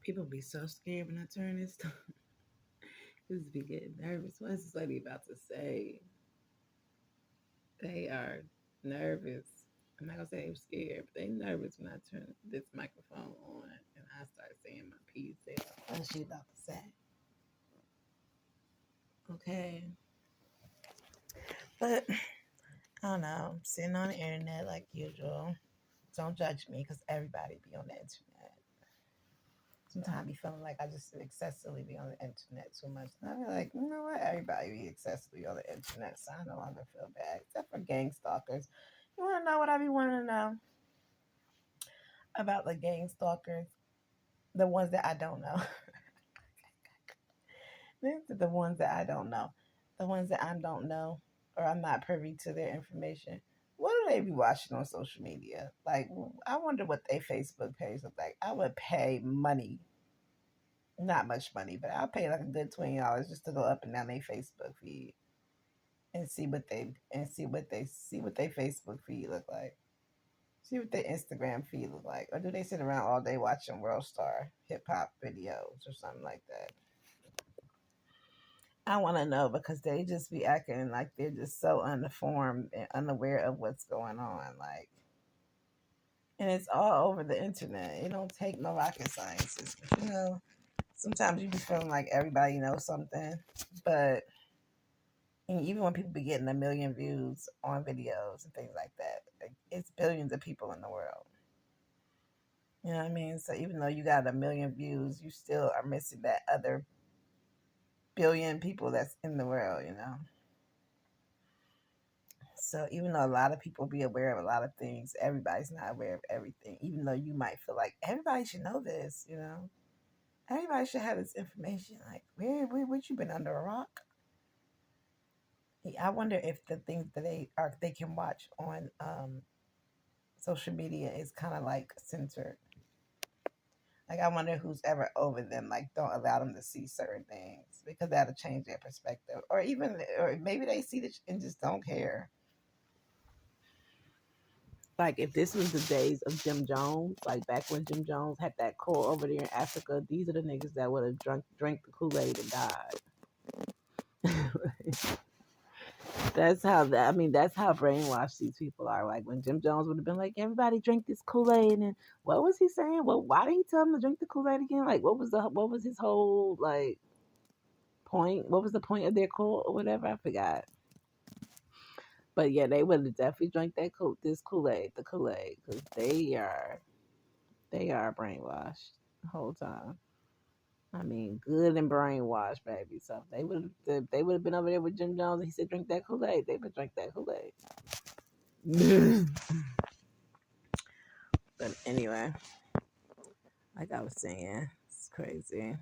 People be so scared when I turn this. Just be getting nervous. What is this lady about to say? They are nervous. I'm not gonna say they're scared, but they nervous when I turn this microphone on and I start saying my piece. They like, what's she about to say? Okay. But I don't know. I'm sitting on the internet like usual. Don't judge me because everybody be on the internet. Sometimes I be feeling like I just excessively be on the internet too much. And I be like, you know what? Everybody be excessively on the internet, so I no longer feel bad. Except for gang stalkers. You want to know what I be wanting to know about the gang stalkers? The ones that I don't know. These are the ones that I don't know. The ones that I don't know or I'm not privy to their information. What do they be watching on social media? Like, I wonder what their Facebook page look like. I would pay money, not much money, but I'll pay like a good $20 just to go up and down their Facebook feed and see what their Facebook feed look like. See what their Instagram feed look like, or do they sit around all day watching World Star hip hop videos or something like that? I want to know because they just be acting like they're just so uninformed and unaware of what's going on. Like, and it's all over the internet. It don't take no rocket sciences. But, sometimes you be feeling like everybody knows something, but and even when people be getting a million views on videos and things like that, like, it's billions of people in the world. You know what I mean? So even though you got a million views, you still are missing that other billion people that's in the world. So even though a lot of people be aware of a lot of things, everybody's not aware of everything. Even though you might feel like everybody should know this. Everybody should have this information. Like, where would you been under a rock? I wonder if the things that they can watch on social media is kind of like censored. Like, I wonder who's ever over them. Like, don't allow them to see certain things because that'll change their perspective. Or maybe they see it and just don't care. Like, if this was the days of Jim Jones, like back when Jim Jones had that Kool over there in Africa, these are the niggas that would have drank the Kool-Aid and died. That's how brainwashed these people are. Like, when Jim Jones would have been like, everybody drink this Kool-Aid, and what was he saying? Well, why did he tell them to drink the Kool-Aid again? Like, what was his whole like point? What was the point of their Kool or whatever? I forgot. But yeah, they would have definitely drank this Kool-Aid, the Kool-Aid, because they are brainwashed the whole time. I mean, good and brainwashed, baby. So if they would have been over there with Jim Jones and he said drink that Kool-Aid, they would drink that Kool-Aid. But anyway, like I was saying, it's crazy.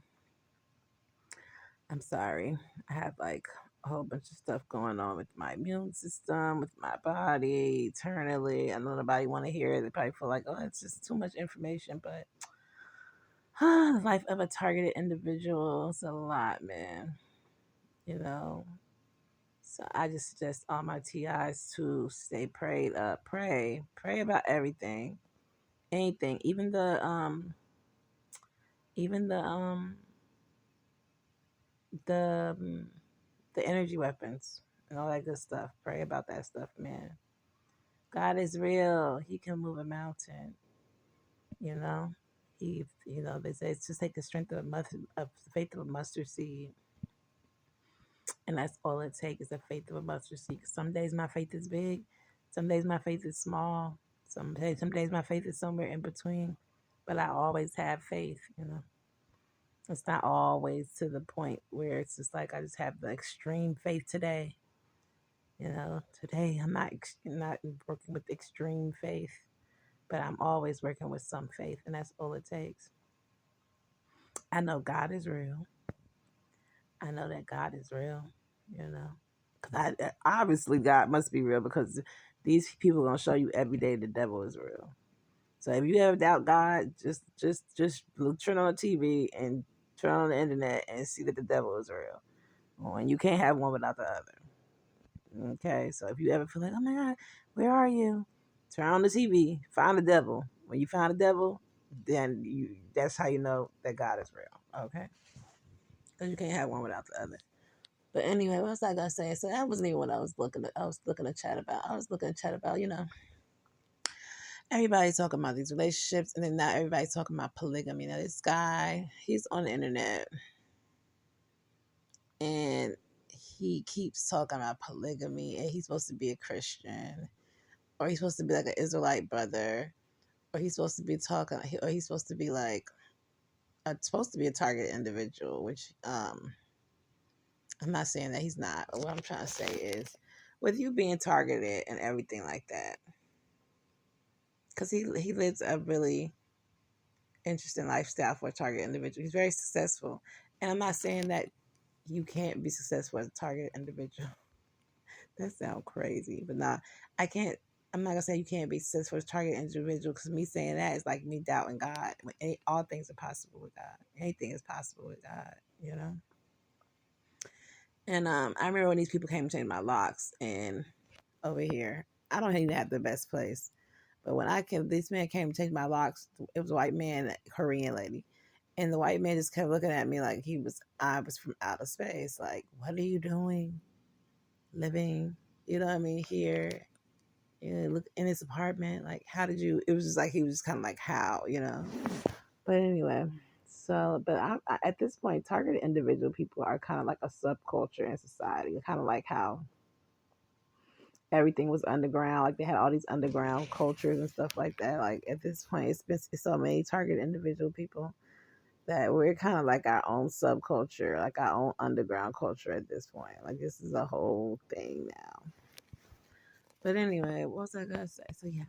I'm sorry. I have like a whole bunch of stuff going on with my immune system, with my body, eternally. I know nobody want to hear it. They probably feel like, oh, it's just too much information. But the life of a targeted individual is a lot, man. You know. So I just suggest all my TIs to stay prayed up. Pray about everything, anything, even the the energy weapons and all that good stuff. Pray about that stuff, man. God is real. He can move a mountain. You know, they say it's just take the strength of the faith of a mustard seed, and that's all it takes is the faith of a mustard seed. Some days my faith is big, some days my faith is small, some days my faith is somewhere in between, but I always have faith. It's not always to the point where it's just like I just have the extreme faith today. Today I'm not working with extreme faith, but I'm always working with some faith, and that's all it takes. I know God is real. I know that God is real. You know, obviously God must be real because these people are gonna show you every day the devil is real. So if you ever doubt God, just turn on the TV and turn on the internet and see that the devil is real. And you can't have one without the other. Okay, so if you ever feel like, oh my God, where are you? Turn on the TV, find the devil. When you find the devil, then that's how you know that God is real. Okay, because you can't have one without the other. But anyway, what was I gonna say? So that wasn't even what I was looking at. I was looking to chat about. I was looking to chat about, everybody's talking about these relationships, and then now everybody's talking about polygamy. Now this guy, he's on the internet, and he keeps talking about polygamy, and he's supposed to be a Christian, or he's supposed to be like an Israelite brother, or he's supposed to be talking, or he's supposed to be like supposed to be a target individual, which I'm not saying that he's not. But what I'm trying to say is, with you being targeted and everything like that, because he lives a really interesting lifestyle for a target individual. He's very successful, and I'm not saying that you can't be successful as a target individual. That sounds crazy, but nah, I can't. I'm not gonna say you can't be successful as a target individual because me saying that is like me doubting God. All things are possible with God. Anything is possible with God, you know. And I remember when these people came to change my locks, and over here, I don't even have the best place. But when this man came to change my locks. It was a white man, a Korean lady, and the white man just kept looking at me like I was from outer space. Like, what are you doing, living? You know what I mean? Here, look in his apartment. Like, how did you? It was just like he was just kind of like, how? But anyway, so but at this point, targeted individual people are kind of like a subculture in society. Kind of like how everything was underground. Like they had all these underground cultures and stuff like that. Like at this point, it's so many targeted individual people that we're kind of like our own subculture, like our own underground culture at this point. Like this is a whole thing now. But anyway, what was I gonna say? So yeah,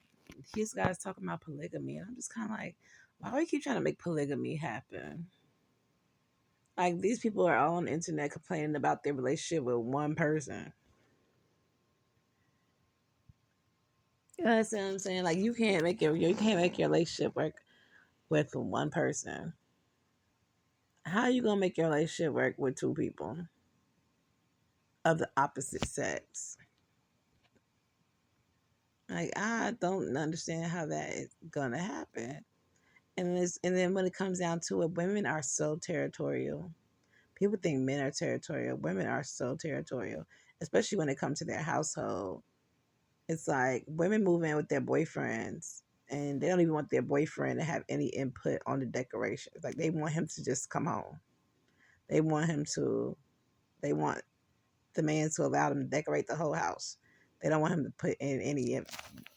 these guys talking about polygamy, and I'm just kind of like, why do we keep trying to make polygamy happen? Like these people are all on the internet complaining about their relationship with one person. You know what I'm saying? Like you can't make your relationship work with one person. How are you gonna make your relationship work with two people of the opposite sex? Like I don't understand how that is gonna happen. And then when it comes down to it, women are so territorial. People think men are territorial. Women are so territorial, especially when it comes to their household. It's like women move in with their boyfriends, and they don't even want their boyfriend to have any input on the decorations. Like they want him to just come home. They want him to. They want the man to allow them to decorate the whole house. They don't want him to put in any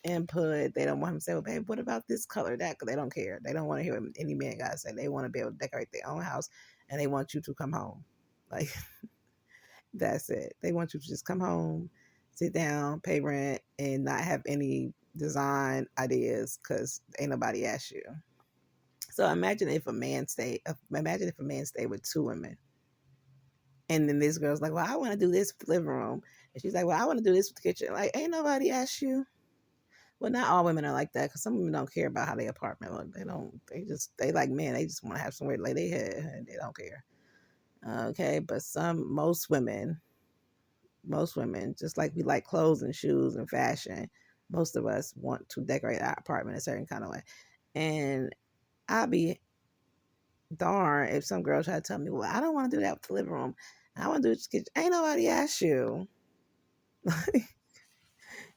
input. They don't want him to say, well, babe, what about this color, that? Because they don't care. They don't want to hear what any man got to say. They want to be able to decorate their own house, and they want you to come home. Like, that's it. They want you to just come home, sit down, pay rent, and not have any design ideas because ain't nobody asked you. So imagine if a man stayed with two women. And then this girl's like, well, I want to do this with the living room. And she's like, well, I want to do this with the kitchen. Like, ain't nobody asked you. Well, not all women are like that because some women don't care about how their apartment look. They don't. They like men. They just want to have somewhere to lay their head and they don't care. Okay, but most women, just like we like clothes and shoes and fashion, most of us want to decorate our apartment a certain kind of way. And I'll be darn if some girl try to tell me, well, I don't want to do that with the living room. I want to do it. Ain't nobody asked you.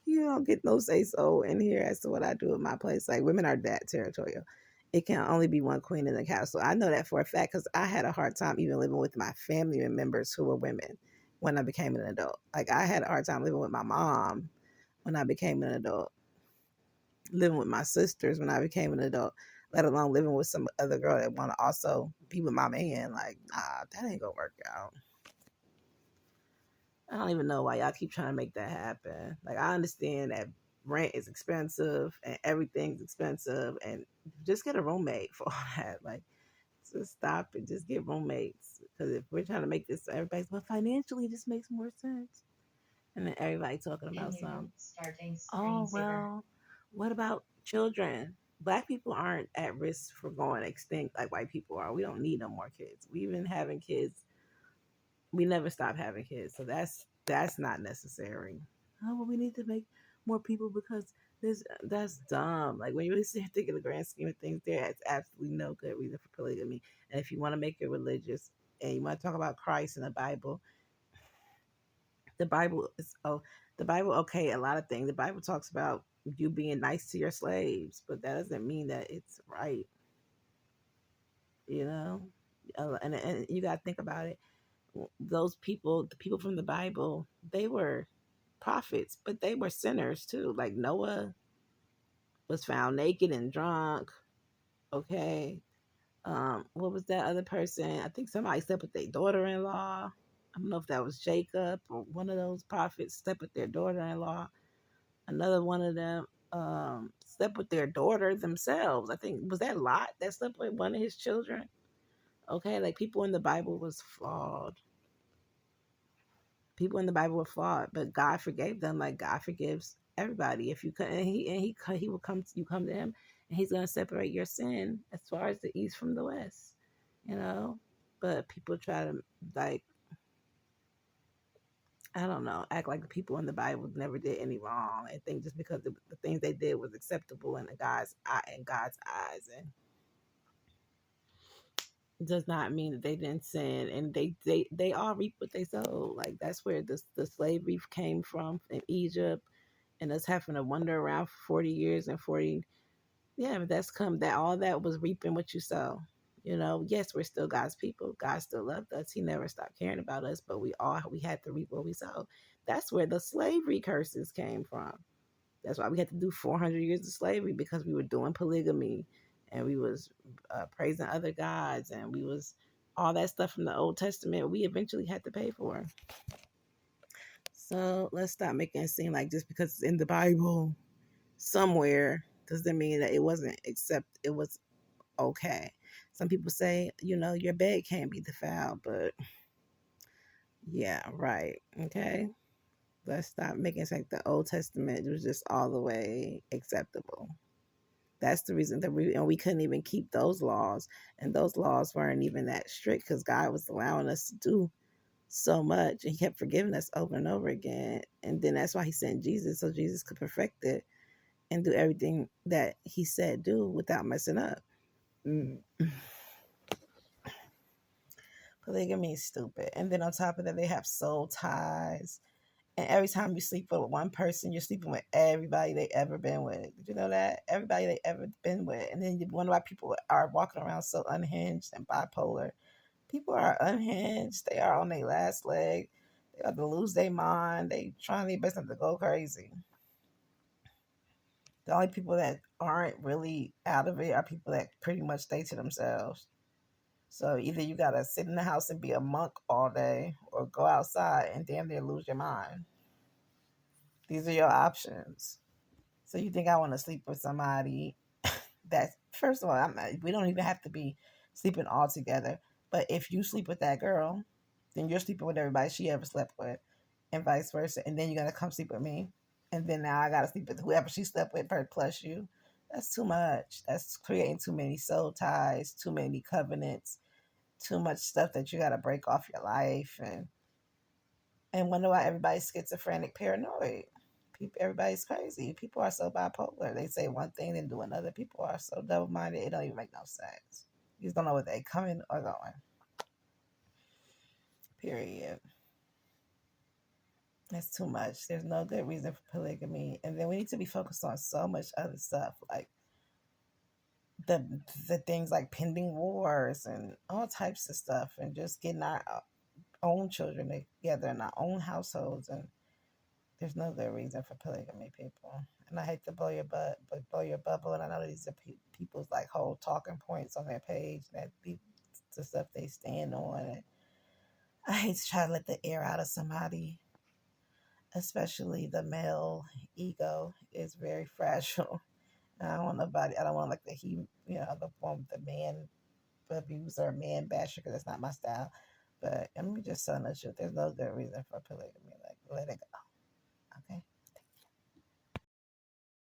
You don't get no say so in here as to what I do in my place. Like women are that territorial. It can only be one queen in the castle. I know that for a fact because I had a hard time even living with my family members who were women when I became an adult. Like I had a hard time living with my mom when I became an adult, living with my sisters when I became an adult, let alone living with some other girl that want to also be with my man. Like, nah, that ain't gonna work out. I don't even know why y'all keep trying to make that happen. Like, I understand that rent is expensive and everything's expensive, and just get a roommate for all that. Like, just stop and just get roommates. Because if we're trying to make this, so everybody's, well, financially, this makes more sense. And then everybody talking about some, oh, well, what about children? Black people aren't at risk for going extinct like white people are. We don't need no more kids. We've been having kids. We never stop having kids. So that's not necessary. Oh, well, we need to make more people because That's dumb. Like when you really sit here thinking the grand scheme of things, there is absolutely no good reason for polygamy. And if you want to make it religious and you want to talk about Christ and the Bible is the Bible, okay, a lot of things. The Bible talks about you being nice to your slaves, but that doesn't mean that it's right, you know? And you gotta think about it. Those people, the people from the Bible, they were prophets, but they were sinners too. Like Noah was found naked and drunk. Okay. What was that other person? I think somebody slept with their daughter-in-law. I don't know if that was Jacob or one of those prophets slept with their daughter-in-law. Another one of them slept with their daughter themselves. I think was that Lot that slept with one of his children. Okay, like people in the Bible was flawed. People in the Bible were flawed, but God forgave them like God forgives everybody. If you could, he will come. You come to him, and he's gonna separate your sin as far as the east from the west. You know, but people try to like I don't know, act like the people in the Bible never did any wrong and think just because the things they did was acceptable in God's eyes, and does not mean that they didn't sin, and they all reap what they sow. Like that's where the slavery came from in Egypt, and us having to wander around for 40 years and 40, yeah, but that's come that all that was reaping what you sow. You know, yes, we're still God's people. God still loved us. He never stopped caring about us, but we had to reap what we sow. That's where the slavery curses came from. That's why we had to do 400 years of slavery, because we were doing polygamy, and we was praising other gods, and we was all that stuff from the Old Testament. We eventually had to pay for. So let's stop making it seem like just because it's in the Bible somewhere doesn't mean that it wasn't, except it was okay. Some people say, your bed can't be defiled, but yeah, right. Okay. Let's stop making it like the Old Testament was just all the way acceptable. That's the reason that we couldn't even keep those laws, and those laws weren't even that strict because God was allowing us to do so much, and He kept forgiving us over and over again. And then that's why He sent Jesus, so Jesus could perfect it and do everything that He said do without messing up. Mm. Polygamy is stupid. And then on top of that, they have soul ties. And every time you sleep with one person, you're sleeping with everybody they ever been with. Did you know that? Everybody they ever been with. And then you wonder why people are walking around so unhinged and bipolar. People are unhinged. They are on their last leg. They got to lose their mind. They trying their best not to go crazy. The only people that aren't really out of it are people that pretty much stay to themselves. So either you gotta sit in the house and be a monk all day, or go outside and damn near lose your mind. These are your options. So you think I want to sleep with somebody that, first of all, we don't even have to be sleeping all together. But if you sleep with that girl, then you're sleeping with everybody she ever slept with, and vice versa. And then you're gonna come sleep with me, and then now I gotta sleep with whoever she slept with plus you. That's too much. That's creating too many soul ties, too many covenants, too much stuff that you gotta break off your life, and wonder why everybody's schizophrenic, paranoid. Everybody's crazy. People are so bipolar. They say one thing and do another. People are so double-minded. It don't even make no sense. You just don't know where they coming or going. Period. That's too much. There's no good reason for polygamy, and then we need to be focused on so much other stuff, like the the things like pending wars and all types of stuff, and just getting our own children together in our own households. And there's no good reason for polygamy, people. And I hate to blow your bubble. And I know these are people's like whole talking points on their page, that the stuff they stand on. And I hate to try to let the air out of somebody, especially the male ego is very fragile. And I don't want nobody. I don't want like the one with the man abuser, man basher, because that's not my style. But let me just tell the truth. There's no good reason for polygamy. Like, let it go.